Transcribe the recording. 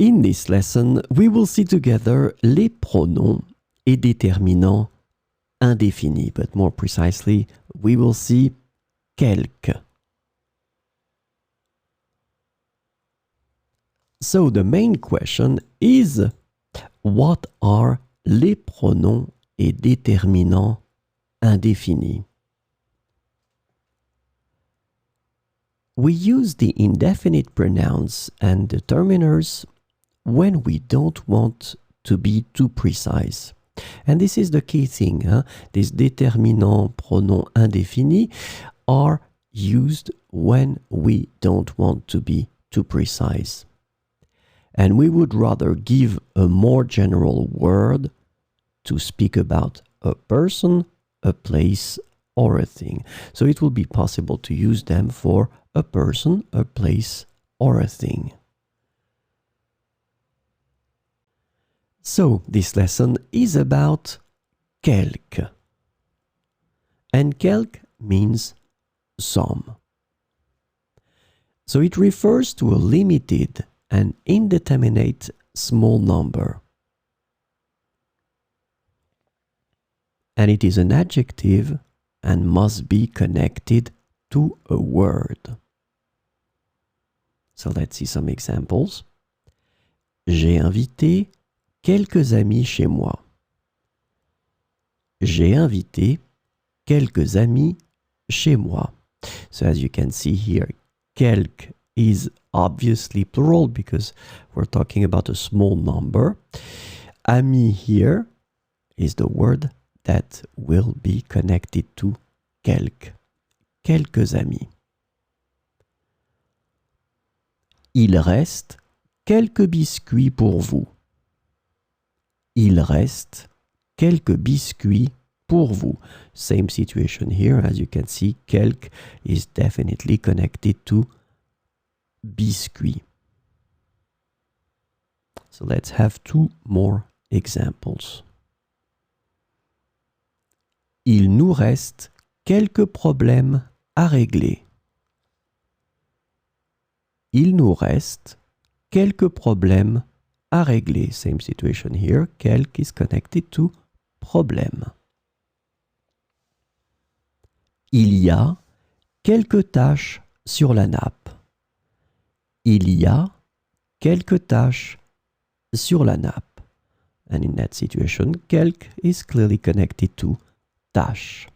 In this lesson, we will see together les pronoms et déterminants indéfinis, but more precisely, we will see quelques. So the main question is, what are les pronoms et déterminants indéfinis? We use the indefinite pronouns and determiners when we don't want to be too precise. And this is the key thing. These déterminants, pronoms indéfinis, are used when we don't want to be too precise. And we would rather give a more general word to speak about a person, a place, or a thing. So it will be possible to use them for a person, a place, or a thing. So this lesson is about quelques. And quelques means some. So it refers to a limited and indeterminate small number. And it is an adjective and must be connected to a word. So let's see some examples. J'ai invité quelques amis chez moi. J'ai invité quelques amis chez moi. So as you can see here, quelques is obviously plural because we're talking about a small number. Ami here is the word that will be connected to quelques. Quelques amis. Il reste quelques biscuits pour vous. Il reste quelques biscuits pour vous. Same situation here. As you can see, quelques is definitely connected to biscuit. So let's have two more examples. Il nous reste quelques problèmes à régler. Il nous reste quelques problèmes à régler. Same situation here. Quelques is connected to problème. Il y a quelques taches sur la nappe. Il y a quelques taches sur la nappe. And in that situation, quelques is clearly connected to tâche.